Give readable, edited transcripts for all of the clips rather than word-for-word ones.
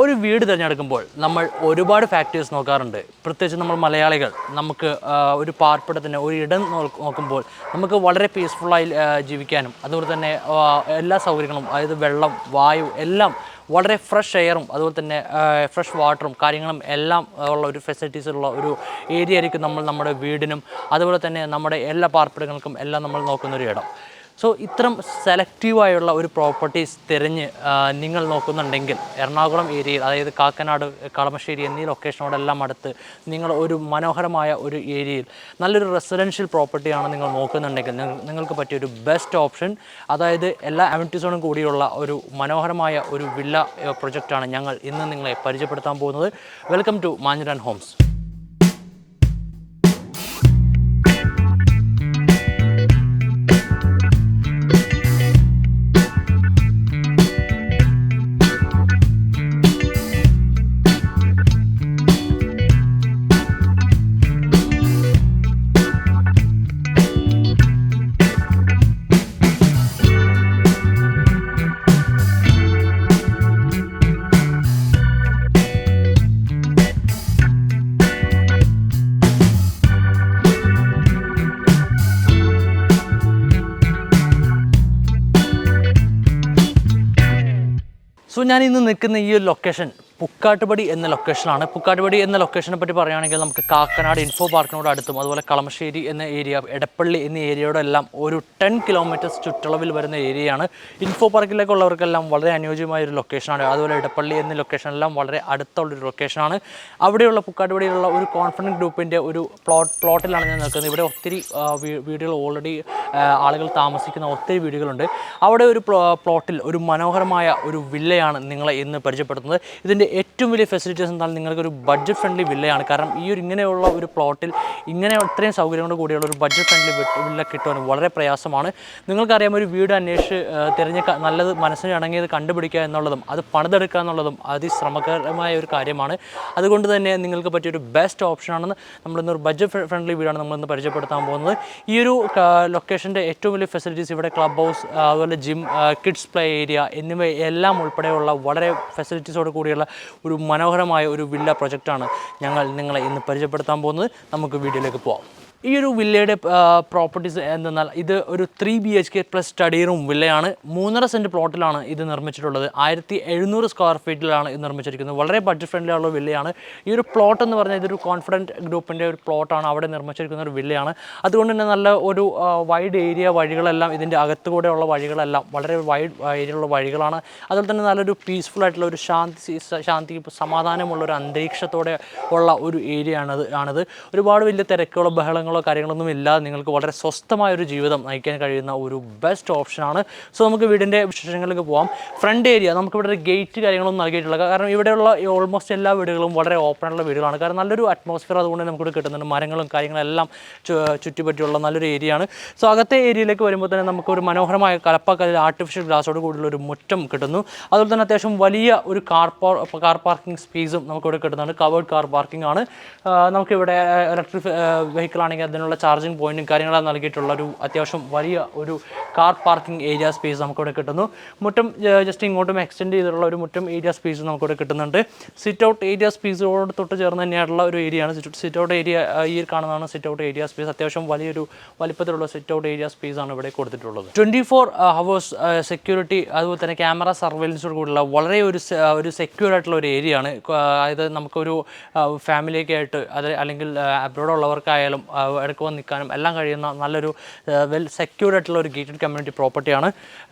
ഒരു വീട് തിരഞ്ഞെടുക്കുമ്പോൾ നമ്മൾ ഒരുപാട് ഫാക്ടേഴ്സ് നോക്കാറുണ്ട്. പ്രത്യേകിച്ച് നമ്മൾ മലയാളികൾ നമുക്ക് ഒരു പാർപ്പിടത്തിന് ഒരു ഇടം നോക്കുമ്പോൾ നമുക്ക് വളരെ പീസ്ഫുള്ളായി ജീവിക്കാനും അതുപോലെ തന്നെ എല്ലാ സൗകര്യങ്ങളും അതായത് വെള്ളം, വായു എല്ലാം വളരെ ഫ്രഷ് എയറും അതുപോലെ തന്നെ ഫ്രഷ് വാട്ടറും കാര്യങ്ങളും എല്ലാം ഉള്ള ഒരു ഫെസിലിറ്റീസുള്ള ഒരു ഏരിയ ആയിരിക്കും നമ്മുടെ വീടിനും അതുപോലെ തന്നെ നമ്മുടെ എല്ലാ പാർപ്പിടങ്ങൾക്കും എല്ലാം നമ്മൾ നോക്കുന്നൊരു ഇടം. സോ ഇത്തരം സെലക്റ്റീവായുള്ള ഒരു പ്രോപ്പർട്ടീസ് തിരഞ്ഞ് നിങ്ങൾ നോക്കുന്നുണ്ടെങ്കിൽ എറണാകുളം ഏരിയയിൽ അതായത് കാക്കനാട്, കളമശ്ശേരി എന്നീ ലൊക്കേഷനോടെല്ലാം അടുത്ത് നിങ്ങൾ ഒരു മനോഹരമായ ഒരു ഏരിയയിൽ നല്ലൊരു റെസിഡൻഷ്യൽ പ്രോപ്പർട്ടിയാണ് നിങ്ങൾ നോക്കുന്നുണ്ടെങ്കിൽ നിങ്ങൾക്ക് പറ്റിയൊരു ബെസ്റ്റ് ഓപ്ഷൻ, അതായത് എല്ലാ അമ്യൂണിറ്റീസോടും കൂടിയുള്ള ഒരു മനോഹരമായ ഒരു വില്ല പ്രൊജക്റ്റാണ് ഞങ്ങൾ ഇന്ന് നിങ്ങളെ പരിചയപ്പെടുത്താൻ പോകുന്നത്. Welcome to Manjooran Homes. So ഞാൻ ഇന്ന് നിൽക്കുന്ന ഈ ഒരു ലൊക്കേഷൻ പുക്കാട്ടുപടി എന്ന ലൊക്കേഷനാണ്. പുക്കാട്ടുപടി എന്ന ലൊക്കേഷനെ പറ്റി പറയുകയാണെങ്കിൽ നമുക്ക് കാക്കനാട് ഇൻഫോ പാർക്കിനോട് അടുത്തും അതുപോലെ കളമശ്ശേരി എന്ന ഏരിയ, എടപ്പള്ളി എന്നീ ഏരിയയോടെല്ലാം ഒരു 10 കിലോമീറ്റേഴ്സ് ചുറ്റളവിൽ വരുന്ന ഏരിയയാണ്. ഇൻഫോ പാർക്കിലേക്കുള്ളവർക്കെല്ലാം വളരെ അനുയോജ്യമായ ഒരു ലൊക്കേഷനാണ്. അതുപോലെ എടപ്പള്ളി എന്ന ലൊക്കേഷനെല്ലാം വളരെ അടുത്തുള്ളൊരു ലൊക്കേഷനാണ്. അവിടെയുള്ള പുക്കാട്ടുപടിയിലുള്ള ഒരു കോൺഫിഡൻറ്റ് ഗ്രൂപ്പിൻ്റെ ഒരു പ്ലോട്ടിലാണ് ഞാൻ നിൽക്കുന്നത്. ഇവിടെ ഒത്തിരി വീടുകൾ ഓൾറെഡി ആളുകൾ താമസിക്കുന്ന ഒത്തിരി വീടുകളുണ്ട്. അവിടെ ഒരു പ്ലോട്ടിൽ ഒരു മനോഹരമായ ഒരു വില്ലയാണ് നിങ്ങളെ ഇന്ന് പരിചയപ്പെടുത്തുന്നത്. ഇതിൻ്റെ ഏറ്റവും വലിയ ഫെസിലിറ്റീസ് എന്നാൽ നിങ്ങൾക്കൊരു ബഡ്ജറ്റ് ഫ്രണ്ട്ലി വില്ലയാണ്. കാരണം ഇങ്ങനെയുള്ള ഒരു പ്ലോട്ടിൽ ഇത്രയും സൗകര്യങ്ങളോട് കൂടിയുള്ള ഒരു ബഡ്ജറ്റ് ഫ്രണ്ട്ലി വില്ല കിട്ടുവാൻ വളരെ പ്രയാസമാണ്. നിങ്ങൾക്കറിയാം, ഒരു വീട് അന്വേഷിച്ച് നല്ലത് മനസ്സിന് ഇണങ്ങിയത് കണ്ടുപിടിക്കുക എന്നുള്ളതും അത് പണിതെടുക്കുക എന്നുള്ളതും അതിശ്രമകരമായ ഒരു കാര്യമാണ്. അതുകൊണ്ട് തന്നെ നിങ്ങൾക്ക് പറ്റിയൊരു ബെസ്റ്റ് ഓപ്ഷനാണെന്ന് നമ്മളിന്നൊരു ബഡ്ജറ്റ് ഫ്രണ്ട്ലി വീടാണ് നമ്മളിന്ന് പരിചയപ്പെടുത്താൻ പോകുന്നത്. ഈ ഒരു ലൊക്കേഷൻ്റെ ഏറ്റവും വലിയ ഫെസിലിറ്റീസ് ഇവിടെ ക്ലബ് ഹൗസ്, അതുപോലെ ജിം, കിഡ്സ് പ്ലേ ഏരിയ എന്നിവ എല്ലാം ഉൾപ്പെടെയുള്ള വളരെ ഫെസിലിറ്റീസോട് കൂടിയുള്ള ഒരു മനോഹരമായ ഒരു വില്ല പ്രൊജക്റ്റാണ് ഞങ്ങൾ നിങ്ങളെ ഇന്ന് പരിചയപ്പെടുത്താൻ പോകുന്നത്. നമുക്ക് വീഡിയോയിലേക്ക് പോകാം. ഈ ഒരു വില്ലയുടെ പ്രോപ്പർട്ടീസ് എന്തെന്നാൽ ഇത് ഒരു 3 BHK പ്ലസ് സ്റ്റഡി റൂം വില്ലയാണ്. 3.5 സെൻറ്റ് പ്ലോട്ടിലാണ് ഇത് നിർമ്മിച്ചിട്ടുള്ളത്. 1700 സ്ക്വയർ ഫീറ്റിലാണ് ഇത് നിർമ്മിച്ചിരിക്കുന്നത്. വളരെ ബഡ്ജറ്റ് ഫ്രണ്ട്ലി ഉള്ള വില്ലയാണ്. ഈ ഒരു പ്ലോട്ട് എന്ന് പറഞ്ഞാൽ ഇതൊരു കോൺഫിഡൻറ്റ് ഗ്രൂപ്പിൻ്റെ ഒരു പ്ലോട്ടാണ് അവിടെ നിർമ്മിച്ചിരിക്കുന്ന ഒരു വില്ലയാണ്. അതുകൊണ്ട് തന്നെ നല്ല ഒരു വൈഡ് ഏരിയ വഴികളെല്ലാം, ഇതിൻ്റെ അകത്തുകൂടെയുള്ള വഴികളെല്ലാം വളരെ വൈഡ് ഏരിയയുള്ള വഴികളാണ്. അതുപോലെ തന്നെ നല്ലൊരു പീസ്ഫുൾ ആയിട്ടുള്ള ഒരു ശാന്തി സമാധാനമുള്ള ഒരു അന്തരീക്ഷത്തോടെ ഉള്ള ഒരു ഏരിയ ആണിത്. ഒരുപാട് വലിയ തിരക്കുകളോ ബഹളങ്ങളോ കാര്യങ്ങളൊന്നും ഇല്ലാതെ നിങ്ങൾക്ക് വളരെ സ്വസ്ഥമായൊരു ജീവിതം നയിക്കാൻ കഴിയുന്ന ഒരു ബെസ്റ്റ് ഓപ്ഷനാണ്. സോ നമുക്ക് വീടിൻ്റെ വിശേഷങ്ങളിലേക്ക് പോകാം. ഫ്രണ്ട് ഏരിയ നമുക്കിവിടെ ഒരു ഗേറ്റ് കാര്യങ്ങളൊന്നും നൽകിയിട്ടില്ല. കാരണം ഇവിടെയുള്ള ഓൾമോസ്റ്റ് എല്ലാ വീടുകളും വളരെ ഓപ്പണായിട്ടുള്ള വീടുകളാണ്. കാരണം നല്ലൊരു അറ്റ്മോസ്ഫിയർ അതുകൊണ്ട് നമുക്കിവിടെ കിട്ടുന്നുണ്ട്. മരങ്ങളും കാര്യങ്ങളെല്ലാം ചുറ്റിപ്പറ്റിയുള്ള നല്ലൊരു ഏരിയയാണ്. സോ അകത്തെ ഏരിയയിലേക്ക് വരുമ്പോൾ തന്നെ നമുക്കൊരു മനോഹരമായ കലപ്പക്കല്ലിൽ ആർട്ടിഫിഷ്യൽ ഗ്ലാസോട് കൂടിയുള്ള ഒരു മുറ്റം കിട്ടുന്നു. അതുപോലെ തന്നെ അത്യാവശ്യം വലിയ ഒരു കാർ പാർക്കിംഗ് സ്പേസും നമുക്കിവിടെ കിട്ടുന്നുണ്ട്. കവേർഡ് കാർ പാർക്കിംഗ് ആണ്. നമുക്കിവിടെ ഇലക്ട്രിക് വെഹിക്കിൾ ആണെങ്കിൽ അതിനുള്ള ചാർജിങ് പോയിൻറ്റും കാര്യങ്ങളെല്ലാം നൽകിയിട്ടുള്ള ഒരു അത്യാവശ്യം വലിയ ഒരു കാർ പാർക്കിംഗ് ഏരിയ സ്പേസ് നമുക്കിവിടെ കിട്ടുന്നു. മുറ്റം ജസ്റ്റ് ഇങ്ങോട്ടും എക്സ്റ്റെൻഡ് ചെയ്തിട്ടുള്ള ഒരു മുറ്റം ഏരിയ സ്പേസ് നമുക്കിവിടെ കിട്ടുന്നുണ്ട്. സിറ്റ് ഔട്ട് ഏരിയ സ്പേസോട് തൊട്ട് ചേർന്ന് തന്നെയായിട്ടുള്ള ഒരു ഏരിയയാണ് സിറ്റ് ഔട്ട് ഏരിയ. ഈ കാണുന്നതാണ് സിറ്റ് ഔട്ട് ഏരിയ സ്പേസ്. അത്യാവശ്യം വലിയൊരു വലിപ്പത്തിലുള്ള സിറ്റ് ഔട്ട് ഏരിയ സ്പേസ് ആണ് ഇവിടെ കൊടുത്തിട്ടുള്ളത്. 24 hours സെക്യൂരിറ്റി, അതുപോലെ തന്നെ ക്യാമറ സർവൈലൻസോട് കൂടിയുള്ള വളരെ ഒരു സെക്യൂർ ആയിട്ടുള്ള ഒരു ഏരിയ ആണ്. അതായത് നമുക്കൊരു ഫാമിലിയൊക്കെ ആയിട്ട് അല്ലെങ്കിൽ അബ്രോഡ് ഉള്ളവർക്കായാലും ഇടയ്ക്ക് വന്ന് നിൽക്കാനും എല്ലാം കഴിയുന്ന നല്ലൊരു വെൽ സെക്യൂർഡ് ആയിട്ടുള്ള ഒരു ഗേറ്റഡ് കമ്മ്യൂണിറ്റി പ്രോപ്പർട്ടിയാണ്.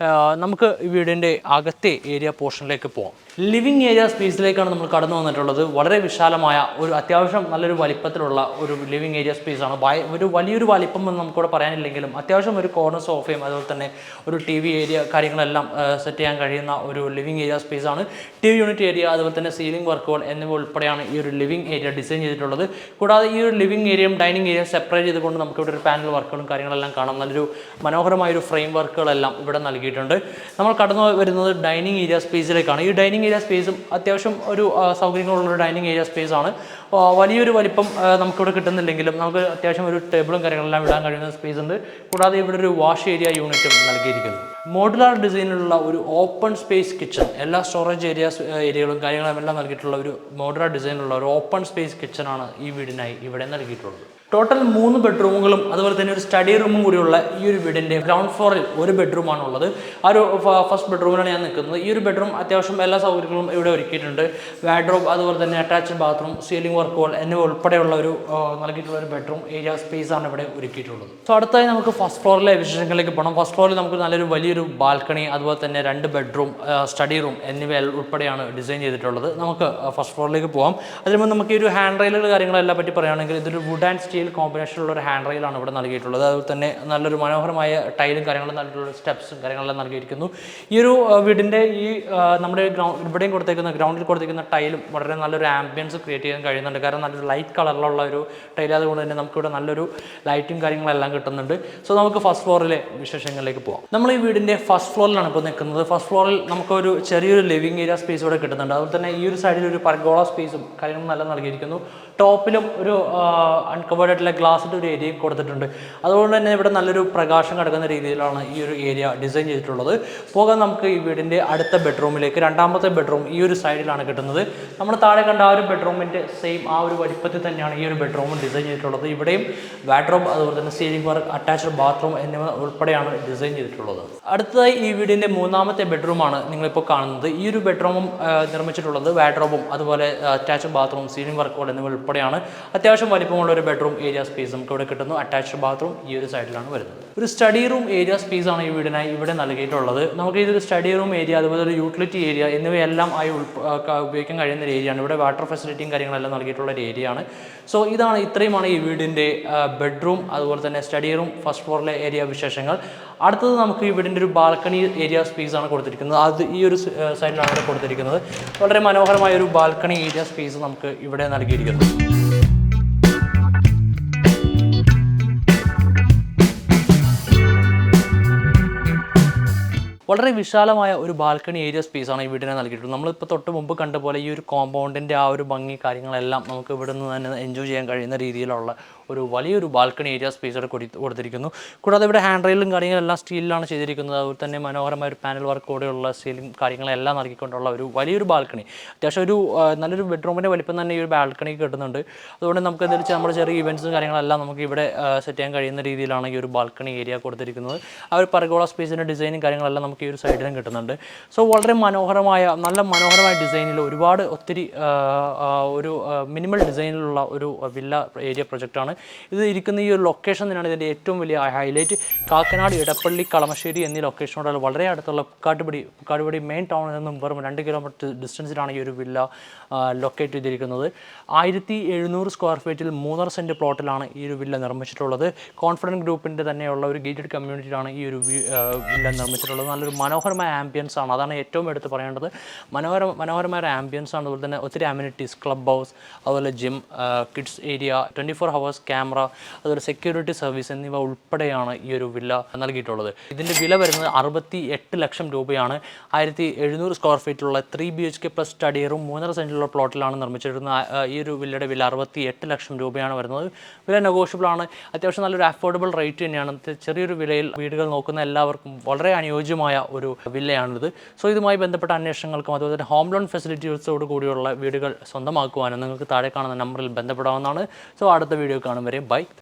നമുക്ക് ഈ വീടിൻ്റെ അകത്തെ ഏരിയ പോർഷനിലേക്ക് പോകാം. ലിവിങ് ഏരിയ സ്പേസിലേക്കാണ് നമ്മൾ കടന്നു വന്നിട്ടുള്ളത്. വളരെ വിശാലമായ ഒരു അത്യാവശ്യം നല്ലൊരു വലിപ്പത്തിലുള്ള ഒരു ലിവിങ് ഏരിയ സ്പേസാണ്. ഒരു വലിയൊരു വലിപ്പം എന്ന് നമുക്കിവിടെ പറയാനില്ലെങ്കിലും അത്യാവശ്യം ഒരു കോർണർ സോഫയും അതുപോലെ തന്നെ ഒരു TV ഏരിയ കാര്യങ്ങളെല്ലാം സെറ്റ് ചെയ്യാൻ കഴിയുന്ന ഒരു ലിവിങ് ഏരിയ സ്പേസാണ്. TV യൂണിറ്റ് ഏരിയ, അതുപോലെ തന്നെ സീലിംഗ് വർക്കുകൾ എന്നിവ ഉൾപ്പെടെയാണ് ഈ ഒരു ലിവിങ് ഏരിയ ഡിസൈൻ ചെയ്തിട്ടുള്ളത്. കൂടാതെ ഈ ഒരു ലിവിങ് ഏരിയയും ഡൈനിങ് ഏരിയയും സെപ്പറേറ്റ് ചെയ്തുകൊണ്ട് നമുക്കിവിടെ ഒരു പാനൽ വർക്കുകളും കാര്യങ്ങളെല്ലാം കാണാം. നല്ലൊരു മനോഹരമായൊരു ഫ്രെയിം വർക്കുകളെല്ലാം ഇവിടെ നൽകിയിട്ടുണ്ട്. നമ്മൾ കടന്നു വരുന്നത് ഡൈനിങ് ഏരിയ സ്പേസിലേക്കാണ്. ഈ ഡൈനിങ് ഏരിയ സ്പേസും അത്യാവശ്യം ഒരു സൗകര്യങ്ങളുള്ളൊരു ഡൈനിങ് ഏരിയ സ്പേസാണ്. വലിയൊരു വലിപ്പം നമുക്കിവിടെ കിട്ടുന്നില്ലെങ്കിലും നമുക്ക് അത്യാവശ്യം ഒരു ടേബിളും കാര്യങ്ങളെല്ലാം ഇടാൻ കഴിയുന്ന സ്പേസ് ഉണ്ട്. കൂടാതെ ഇവിടെ ഒരു വാഷ് ഏരിയ യൂണിറ്റും നൽകിയിരിക്കുന്നു. മോഡുലാർ ഡിസൈനിലുള്ള ഒരു ഓപ്പൺ സ്പേസ് കിച്ചൺ, എല്ലാ സ്റ്റോറേജ് ഏരിയകളും കാര്യങ്ങളും എല്ലാം നൽകിയിട്ടുള്ള ഒരു മോഡുലാർ ഡിസൈനിലുള്ള ഒരു ഓപ്പൺ സ്പേസ് കിച്ചണാണ് ഈ വീടിനായി ഇവിടെ നൽകിയിട്ടുള്ളത്. ടോട്ടൽ 3 ബെഡ്റൂമുകളും അതുപോലെ തന്നെ ഒരു സ്റ്റഡി റൂമും കൂടിയുള്ള ഈ ഒരു വീടിൻ്റെ ഗ്രൗണ്ട് ഫ്ലോറിൽ ഒരു ബെഡ്റൂമാണ് ഉള്ളത്. ആ ഒരു ഫസ്റ്റ് ബെഡ്റൂമിലാണ് ഞാൻ നിൽക്കുന്നത്. ഈ ഒരു ബെഡ്റൂം അത്യാവശ്യം എല്ലാ സൗകര്യങ്ങളും ഇവിടെ ഒരുക്കിയിട്ടുണ്ട്. വാഡ്രോബ്, അതുപോലെ തന്നെ അറ്റാച്ച്ഡ് ബാത്റൂം, സീലിംഗ് വർക്ക് വാൾ എന്നിവ ഉൾപ്പെടെയുള്ള ഒരു നൽകിയിട്ടുള്ള ഒരു ബെഡ്റൂം ഏരിയ സ്പേസ് ആണ് ഇവിടെ ഒരുക്കിയിട്ടുള്ളത്. സോ അടുത്തായി നമുക്ക് ഫസ്റ്റ് ഫ്ലോറിലെ വിശേഷങ്ങളിലേക്ക് പോകണം. ഫസ്റ്റ് ഫ്ലോറിൽ നമുക്ക് നല്ലൊരു വലിയൊരു ബാൽക്കണി, അതുപോലെ തന്നെ 2 ബെഡ്റൂം, സ്റ്റഡി റൂം എന്നിവ ഉൾപ്പെടെയാണ് ഡിസൈൻ ചെയ്തിട്ടുള്ളത്. നമുക്ക് ഫസ്റ്റ് ഫ്ലോറിലേക്ക് പോകാം. അതിന് മുമ്പ് നമുക്ക് ഈ ഒരു ഹാൻഡ് റെയിലുകൾ കാര്യങ്ങളെല്ലാം പറ്റി പറയുകയാണെങ്കിൽ ഇതൊരു വുഡ് ആൻഡ് സ്റ്റീൽ കോമ്പിനേഷനുള്ള ഒരു ഹാൻഡ് റെയിലാണ് ഇവിടെ നൽകിയിട്ടുള്ളത്. അതുപോലെ തന്നെ നല്ലൊരു മനോഹരമായ ടൈലും കാര്യങ്ങളും നൽകിയിട്ടുള്ള സ്റ്റെപ്സും കാര്യങ്ങളെല്ലാം നൽകിയിരിക്കുന്നു. ഈ ഒരു വീടിൻ്റെ ഈ നമ്മുടെ ഇവിടെയും കൊടുത്തേക്കുന്ന ഗ്രൗണ്ടിൽ കൊടുത്തേക്കുന്ന ടൈലും വളരെ നല്ലൊരു ആംബിയൻസ് ക്രിയേറ്റ് ചെയ്യാൻ കഴിയുന്നുണ്ട്. കാരണം നല്ലൊരു ലൈറ്റ് കളറിലുള്ള ഒരു ടൈൽ അതുകൊണ്ട് തന്നെ നമുക്കിവിടെ നല്ലൊരു ലൈറ്റും കാര്യങ്ങളെല്ലാം കിട്ടുന്നുണ്ട്. സോ നമുക്ക് ഫസ്റ്റ് ഫ്ലോറിലെ വിശേഷങ്ങളിലേക്ക് പോകാം. നമ്മൾ ഈ വീടിൻ്റെ ഫസ്റ്റ് ഫ്ലോറിലാണ് ഇപ്പോൾ നിൽക്കുന്നത്. ഫസ്റ്റ് ഫ്ലോറിൽ നമുക്കൊരു ചെറിയൊരു ലിവിംഗ് ഏരിയ സ്പേസ് ഇവിടെ കിട്ടുന്നുണ്ട്. അതുപോലെ തന്നെ ഈ ഒരു സൈഡിൽ ഒരു പർഗോള സ്പേസും കാര്യങ്ങളും നല്ല നൽകിയിരിക്കുന്നു. ടോപ്പിലും ഒരു അൺകവേർഡ് ആയിട്ടുള്ള ഗ്ലാസിൻ്റെ ഒരു ഏരിയയും കൊടുത്തിട്ടുണ്ട്. അതുകൊണ്ട് തന്നെ ഇവിടെ നല്ലൊരു പ്രകാശം കിടക്കുന്ന രീതിയിലാണ് ഈ ഒരു ഏരിയ ഡിസൈൻ ചെയ്തിട്ടുള്ളത്. പോകാൻ നമുക്ക് ഈ വീടിൻ്റെ അടുത്ത ബെഡ്റൂമിലേക്ക്. രണ്ടാമത്തെ ബെഡ്റൂം ഈ ഒരു സൈഡിലാണ് കിട്ടുന്നത്. നമ്മൾ താഴെ കണ്ട ആ ഒരു ബെഡ്റൂമിൻ്റെ സെയിം ആ ഒരു വലിപ്പത്തിൽ തന്നെയാണ് ഈ ഒരു ബെഡ്റൂമും ഡിസൈൻ ചെയ്തിട്ടുള്ളത്. ഇവിടെയും വാഡ്രോബ്, അതുപോലെ തന്നെ സീലിംഗ് വർക്ക്, അറ്റാച്ച്ഡ് ബാത്റൂം എന്നിവ ഉൾപ്പെടെയാണ് ഡിസൈൻ ചെയ്തിട്ടുള്ളത്. അടുത്തതായി ഈ വീടിൻ്റെ മൂന്നാമത്തെ ബെഡ്റൂമാണ് നിങ്ങളിപ്പോൾ കാണുന്നത്. ഈ ഒരു ബെഡ്റൂമും നിർമ്മിച്ചിട്ടുള്ളത് വാഡ്രോബും അതുപോലെ അറ്റാച്ച്ഡ് ബാത്റൂം, സീലിംഗ് വർക്കുകൾ എന്നിവ ഉൾപ്പെടെയാണ്. അത്യാവശ്യം വലിപ്പമുള്ള ഒരു ബെഡ്റൂം ഏരിയ സ്പേസ് നമുക്ക് ഇവിടെ കിട്ടുന്നു. അറ്റാച്ച്ഡ് ബാത്റൂം ഈ ഒരു സൈഡിലാണ് വരുന്നത്. ഒരു സ്റ്റഡി റൂം ഏരിയ സ്പേസ് ആണ് ഈ വീടിനായി ഇവിടെ നൽകിയിട്ടുള്ളത്. നമുക്ക് ഇതൊരു സ്റ്റഡി റൂം ഏരിയ, അതുപോലെ ഒരു യൂട്ടിലിറ്റി ഏരിയ എന്നിവയെല്ലാം ആയി ഉപയോഗിക്കാൻ കഴിയുന്ന ഒരു ഏരിയയാണ്. ഇവിടെ വാട്ടർ ഫെസിലിറ്റിയും കാര്യങ്ങളെല്ലാം നൽകിയിട്ടുള്ള ഒരു ഏരിയയാണ്. സോ ഇത്രയുമാണ് ഈ വീടിൻ്റെ ബെഡ്റൂം, അതുപോലെ തന്നെ സ്റ്റഡി റൂം, ഫസ്റ്റ് ഫ്ലോറിലെ ഏരിയ വിശേഷങ്ങൾ. അടുത്തത് നമുക്ക് ഈ വീടിൻ്റെ ഒരു ബാൽക്കണി ഏരിയ സ്പേസ് ആണ് കൊടുത്തിരിക്കുന്നത്. അത് ഈ ഒരു സൈഡിലാണ് ഇവിടെ കൊടുത്തിരിക്കുന്നത്. വളരെ മനോഹരമായ ഒരു ബാൽക്കണി ഏരിയ സ്പേസ് നമുക്ക് ഇവിടെ നൽകിയിരിക്കുന്നു. വളരെ വിശാലമായ ഒരു ബാൽക്കണി ഏരിയ സ്പേസാണ് ഈ വീടിനെ നൽകിയിട്ടുള്ളത്. നമ്മളിപ്പോൾ തൊട്ട് മുമ്പ് കണ്ട പോലെ ഈ ഒരു കോമ്പൗണ്ടിൻ്റെ ആ ഒരു ഭംഗി കാര്യങ്ങളെല്ലാം നമുക്ക് ഇവിടെ നിന്ന് തന്നെ എൻജോയ് ചെയ്യാൻ കഴിയുന്ന രീതിയിലുള്ള ഒരു വലിയൊരു ബാൽക്കണി ഏരിയ സ്പേസ് ഇവിടെ കൊടുത്തിരിക്കുന്നു. കൂടാതെ ഇവിടെ ഹാൻഡ് റെയിലും കാര്യങ്ങളെല്ലാം സ്റ്റീലിലാണ് ചെയ്തിരിക്കുന്നത്. അതുപോലെ തന്നെ മനോഹരമായ ഒരു പാനൽ വർക്ക് കൂടെയുള്ള സീലിംഗ് കാര്യങ്ങളെല്ലാം നൽകിക്കൊണ്ടുള്ള ഒരു വലിയൊരു ബാൽക്കണി. അത്യാവശ്യം ഒരു നല്ലൊരു ബെഡ്റൂമിൻ്റെ വലിപ്പം തന്നെ ഈ ഒരു ബാൽക്കണിക്ക് കിട്ടുന്നുണ്ട്. അതുകൊണ്ട് നമുക്ക് എന്താ വെച്ചാൽ നമ്മുടെ ചെറിയ ഇവൻറ്റ്സും കാര്യങ്ങളെല്ലാം നമുക്ക് ഇവിടെ സെറ്റ് ചെയ്യാൻ കഴിയുന്ന രീതിയിലാണ് ഈ ഒരു ബാൽക്കണി ഏരിയ കൊടുത്തിരിക്കുന്നത്. ആ ഒരു പർഗോള സ്പേസിൻ്റെ ഡിസൈനും കാര്യങ്ങളെല്ലാം നമുക്ക് ഈ ഒരു സൈഡിലും കിട്ടുന്നുണ്ട്. സോ വളരെ നല്ല മനോഹരമായ ഡിസൈനിൽ ഒത്തിരി ഒരു മിനിമൽ ഡിസൈനിലുള്ള ഒരു വില്ല ഏരിയ പ്രൊജക്റ്റാണ്. ഇത് ഇരിക്കുന്ന ഈ ഒരു ലൊക്കേഷൻ തന്നെയാണ് ഇതിൻ്റെ ഏറ്റവും വലിയ ഹൈലൈറ്റ്. കാക്കനാട്, ഇടപ്പള്ളി, കളമശ്ശേരി എന്നീ ലൊക്കേഷനോട് വളരെ അടുത്തുള്ള പുക്കാട്ടുപടി മെയിൻ ടൗണിൽ നിന്നും വെറും 2 കിലോമീറ്റർ ഡിസ്റ്റൻസിലാണ് ഈ ഒരു വില്ല ലൊക്കേറ്റ് ചെയ്തിരിക്കുന്നത്. 1700 സ്ക്വയർ ഫീറ്റിൽ 3.5 സെൻറ്റ് പ്ലോട്ടിലാണ് ഈ ഒരു വില്ല നിർമ്മിച്ചിട്ടുള്ളത്. കോൺഫിഡൻറ്റ് ഗ്രൂപ്പിൻ്റെ തന്നെയുള്ള ഒരു ഗേറ്റഡ് കമ്മ്യൂണിറ്റിയിലാണ് ഈ ഒരു വില്ല നിർമ്മിച്ചിട്ടുള്ളത്. നല്ലൊരു മനോഹരമായ ആംബിയൻസ് ആണ്, അതാണ് ഏറ്റവും എടുത്ത് പറയേണ്ടത്. മനോഹരമായ ആംബിയൻസ് ആണ്. അതുപോലെ തന്നെ ഒത്തിരി അമ്യൂണിറ്റീസ്, ക്ലബ് ഹൗസ്, അതുപോലെ gym, kids area, 24 hours camera, അതുപോലെ സെക്യൂരിറ്റി സർവീസ് എന്നിവ ഉൾപ്പെടെയാണ് ഈ ഒരു വില്ല നൽകിയിട്ടുള്ളത്. ഇതിൻ്റെ വില വരുന്നത് 68 ലക്ഷം രൂപയാണ്. 1700 സ്ക്വയർ ഫീറ്റിലുള്ള 3 BHK പ്ലസ് സ്റ്റഡി റൂം 3.5 സെൻറ്റിലുള്ള പ്ലോട്ടിലാണ് നിർമ്മിച്ചിരുന്നത്. ഈ ഒരു വില്ലയുടെ വില 68 ലക്ഷം രൂപയാണ് വരുന്നത്. വില നെഗോഷ്യബിൾ ആണ്. അത്യാവശ്യം നല്ലൊരു അഫോർഡബിൾ റേറ്റ് തന്നെയാണ്. ചെറിയൊരു വിലയിൽ വീടുകൾ നോക്കുന്ന എല്ലാവർക്കും വളരെ അനുയോജ്യമായ ഒരു വില്ലയാണിത്. സോ ഇതുമായി ബന്ധപ്പെട്ട അന്വേഷണങ്ങൾക്കും അതുപോലെ തന്നെ ഹോം ലോൺ ഫെസിലിറ്റീസോട് കൂടിയുള്ള വീടുകൾ സ്വന്തമാക്കുവാനും നിങ്ങൾക്ക് താഴെ കാണുന്ന നമ്പറിൽ ബന്ധപ്പെടാവുന്നതാണ്. സോ അടുത്ത വീഡിയോ കാണും വരെ ബൈ.